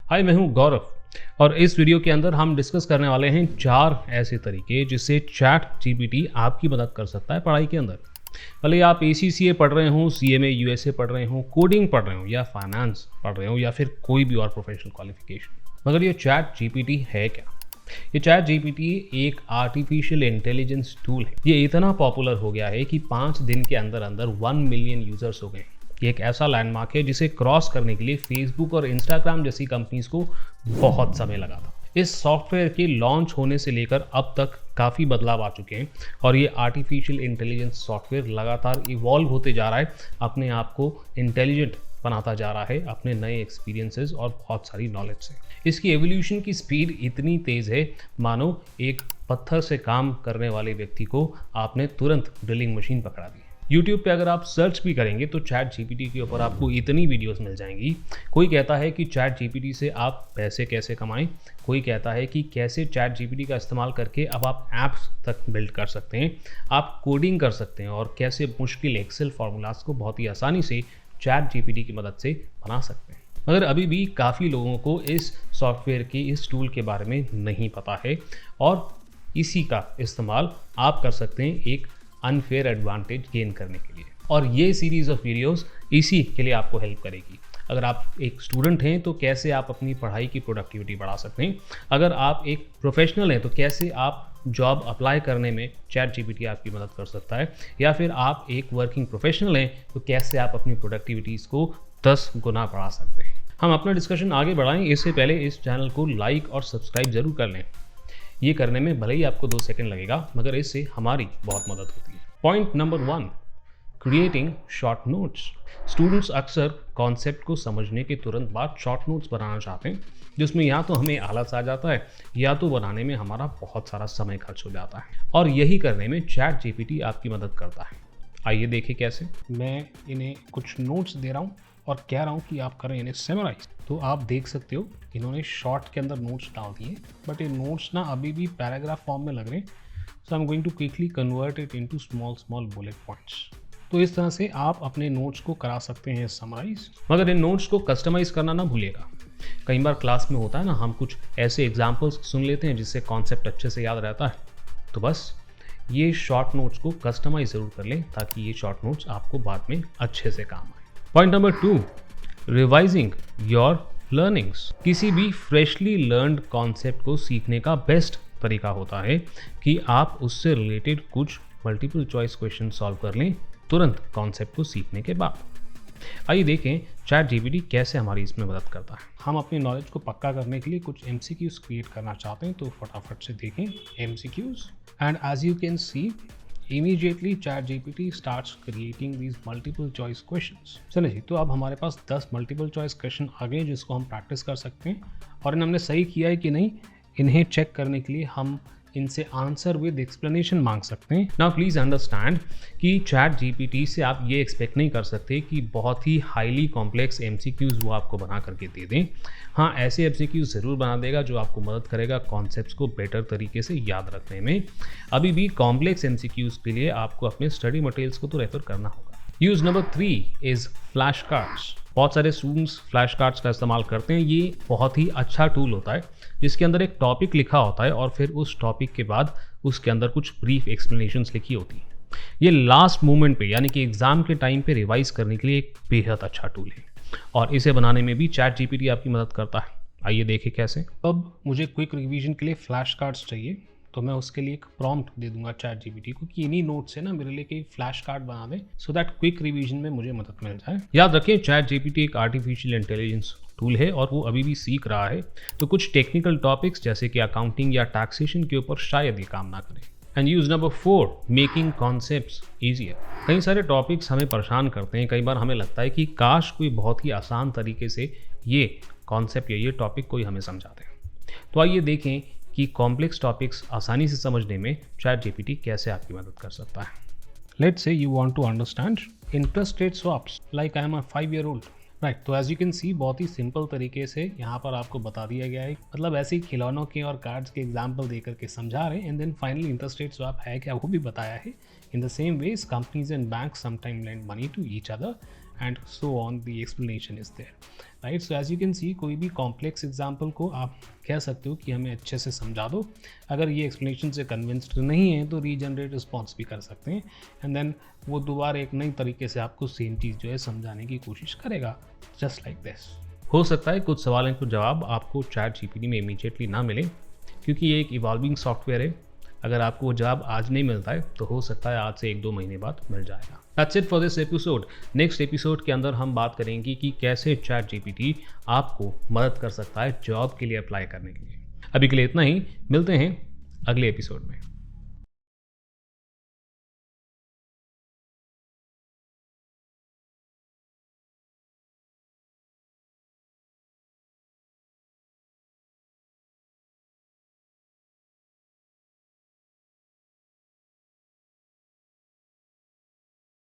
हाय, मैं हूं गौरव और इस वीडियो के अंदर हम डिस्कस करने वाले हैं 4 ऐसे तरीके जिससे चैट जीपीटी आपकी मदद कर सकता है पढ़ाई के अंदर। भले आप ACCA पढ़ रहे हो, CMA USA पढ़ रहे हो, कोडिंग पढ़ रहे हो या फाइनेंस पढ़ रहे हो या फिर कोई भी और प्रोफेशनल क्वालिफिकेशन। मगर ये चैट जीपीटी है क्या? ये चैट जीपीटी एक आर्टिफिशियल इंटेलिजेंस टूल है। ये इतना पॉपुलर हो गया है कि 5 दिन के अंदर अंदर 1 मिलियन यूजर्स हो गए। ये एक ऐसा लैंडमार्क है जिसे क्रॉस करने के लिए फेसबुक और इंस्टाग्राम जैसी कंपनीज को बहुत समय लगा था। इस सॉफ्टवेयर के लॉन्च होने से लेकर अब तक काफ़ी बदलाव आ चुके हैं और ये आर्टिफिशियल इंटेलिजेंस सॉफ्टवेयर लगातार इवॉल्व होते जा रहा है, अपने आप को इंटेलिजेंट बनाता जा रहा है अपने नए एक्सपीरियंसेस और बहुत सारी नॉलेज से। इसकी एवोल्यूशन की स्पीड इतनी तेज़ है मानो एक पत्थर से काम करने वाले व्यक्ति को आपने तुरंत ड्रिलिंग मशीन पकड़ा दी। YouTube पे अगर आप सर्च भी करेंगे तो चैट जीपीटी के ऊपर आपको इतनी वीडियोस मिल जाएंगी। कोई कहता है कि चैट जीपीटी से आप पैसे कैसे कमाएं, कोई कहता है कि कैसे चैट जीपीटी का इस्तेमाल करके अब आप ऐप्स तक बिल्ड कर सकते हैं, आप कोडिंग कर सकते हैं और कैसे मुश्किल एक्सेल फार्मूलाज को बहुत ही आसानी से चैट जीपीटी की मदद से बना सकते हैं। मगर अभी भी काफ़ी लोगों को इस सॉफ्टवेयर के, इस टूल के बारे में नहीं पता है और इसी का इस्तेमाल आप कर सकते हैं एक अनफेयर एडवांटेज गेन करने के लिए। और ये सीरीज ऑफ वीडियोस इसी के लिए आपको हेल्प करेगी। अगर आप एक स्टूडेंट हैं तो कैसे आप अपनी पढ़ाई की प्रोडक्टिविटी बढ़ा सकते हैं, अगर आप एक प्रोफेशनल हैं तो कैसे आप जॉब अप्लाई करने में चैट जीपीटी आपकी मदद कर सकता है, या फिर आप एक वर्किंग प्रोफेशनल हैं तो कैसे आप अपनी प्रोडक्टिविटीज़ को 10 गुना बढ़ा सकते हैं। हम अपना डिस्कशन आगे बढ़ाएं इससे पहले इस चैनल को लाइक और सब्सक्राइब जरूर कर लें। ये करने में भले ही आपको 2 सेकंड लगेगा मगर इससे हमारी बहुत मदद होती है। Point number 1, creating short notes. Students अक्सर कॉन्सेप्ट को समझने के तुरंत बाद शॉर्ट नोट्स बनाना चाहते हैं, जिसमें या तो हमें आलस आ जाता है या तो बनाने में हमारा बहुत सारा समय खर्च हो जाता है, और यही करने में चैट जीपीटी आपकी मदद करता है। आइए देखें कैसे। मैं इन्हें कुछ नोट्स दे रहा हूँ और कह रहा हूँ कि आप करें इन्हें सेमराइज। तो आप देख सकते हो इन्होंने शॉर्ट के अंदर नोट्स डाल दिए, बट ये नोट्स ना अभी भी पैराग्राफ फॉर्म में लग रहे हैं। So I am going to quickly convert it into small bullet points. तो इस तरह से आप अपने नोट्स को करा सकते हैं समराइज। मगर इन नोट्स को कस्टमाइज करना ना भूलिएगा। कई बार क्लास में होता है ना, हम कुछ ऐसे एग्जाम्पल्स सुन लेते हैं जिससे कॉन्सेप्ट अच्छे से याद रहता है, तो बस ये शॉर्ट नोट्स को कस्टमाइज ज़रूर कर लें ताकि ये शॉर्ट नोट्स आपको बाद में अच्छे से काम आए। Point number 2, revising your learnings. किसी भी फ्रेशली लर्नड कॉन्सेप्ट को सीखने का बेस्ट तरीका होता है कि आप उससे रिलेटेड कुछ मल्टीपल चॉइस क्वेश्चन सॉल्व कर लें तुरंत कॉन्सेप्ट को सीखने के बाद। आइए देखें चैट जीपीटी कैसे हमारी इसमें मदद करता है। हम अपनी नॉलेज को पक्का करने के लिए कुछ MCQs क्रिएट करना चाहते हैं, तो फटाफट से देखें MCQs। And as you can see immediately ChatGPT starts creating these multiple choice questions। चलिए जी, तो अब हमारे पास 10 मल्टीपल चॉइस क्वेश्चन आ गए जिसको हम प्रैक्टिस कर सकते हैं, और इन हमने सही किया है कि नहीं इन्हें चेक करने के लिए हम इनसे आंसर विद एक्सप्लेनेशन मांग सकते हैं। नाउ प्लीज़ अंडरस्टैंड कि चैट जीपीटी से आप ये एक्सपेक्ट नहीं कर सकते कि बहुत ही हाईली कॉम्प्लेक्स MCQs वो आपको बना करके दे दें। हाँ, ऐसे MCQs ज़रूर बना देगा जो आपको मदद करेगा कॉन्सेप्ट्स को बेटर तरीके से याद रखने में। अभी भी कॉम्प्लेक्स MCQs के लिए आपको अपने स्टडी मटेरियल्स को तो रेफर करना होगा। Use number 3 is flash cards. बहुत सारे स्टूडेंट्स फ्लैश कार्ड्स का इस्तेमाल करते हैं। ये बहुत ही अच्छा टूल होता है जिसके अंदर एक टॉपिक लिखा होता है और फिर उस टॉपिक के बाद उसके अंदर कुछ ब्रीफ एक्सप्लेनेशंस लिखी होती हैं। ये लास्ट मोमेंट पे यानी कि एग्जाम के टाइम पे रिवाइज करने के लिए एक बेहद अच्छा टूल है, और इसे बनाने में भी चैट जीपीटी आपकी मदद करता है। आइए देखें कैसे। अब मुझे क्विक रिवीजन के लिए फ्लैश कार्ड्स चाहिए, तो मैं उसके लिए एक प्रॉम्प्ट दे दूंगा चैट जीपीटी को कि इन्हीं नोट से ना मेरे लिए कई फ्लैश कार्ड बना दे, सो दैट क्विक रिवीजन में मुझे मदद मिल जाए। याद रखें चैट जीपीटी एक आर्टिफिशियल इंटेलिजेंस टूल है और वो अभी भी सीख रहा है, तो कुछ टेक्निकल टॉपिक्स जैसे कि अकाउंटिंग या टैक्सेशन के ऊपर शायद ये काम ना करें। And use number 4, making concepts easier. कई सारे टॉपिक्स हमें परेशान करते हैं। कई बार हमें लगता है कि काश कोई बहुत ही आसान तरीके से ये कॉन्सेप्ट या ये टॉपिक कोई हमें समझा दे। तो आइए देखें कि कॉम्प्लेक्स टॉपिक्स आसानी से समझने में चैट जीपीटी कैसे आपकी मदद कर सकता है। Let's say you want to understand interest rate swaps like I am a 5-year-old। Right, तो एज यू कैन सी बहुत ही सिंपल तरीके से यहाँ पर आपको बता दिया गया है, मतलब ऐसे ही खिलौनों के और कार्ड्स के एग्जाम्पल दे करके समझा रहे हैं। And then finally interest rate swap है क्या वो भी बताया है। In the same ways companies and banks sometime lend money to each other and so on the explanation is there, right. So as you can see, कोई भी complex example को आप कह सकते हो कि हमें अच्छे से समझा दो। अगर ये एक्सप्लेनेशन से कन्विंस्ड नहीं है तो रीजनरेट रिस्पॉन्स भी कर सकते हैं, एंड देन वो दोबारा एक नई तरीके से आपको सेम चीज़ जो है समझाने की कोशिश करेगा, जस्ट लाइक दिस। हो सकता है कुछ सवालों के जवाब आपको ChatGPT में इमीडिएटली ना मिले, क्योंकि ये एक इवॉल्विंग सॉफ्टवेयर है। अगर आपको वो जवाब आज नहीं मिलता है तो हो सकता है आज से 1-2 महीने बाद मिल जाएगा। That's it for this episode. Next episode के अंदर हम बात करेंगे कि कैसे ChatGPT आपको मदद कर सकता है जॉब के लिए अप्लाई करने के लिए। अभी के लिए इतना ही, मिलते हैं अगले एपिसोड में।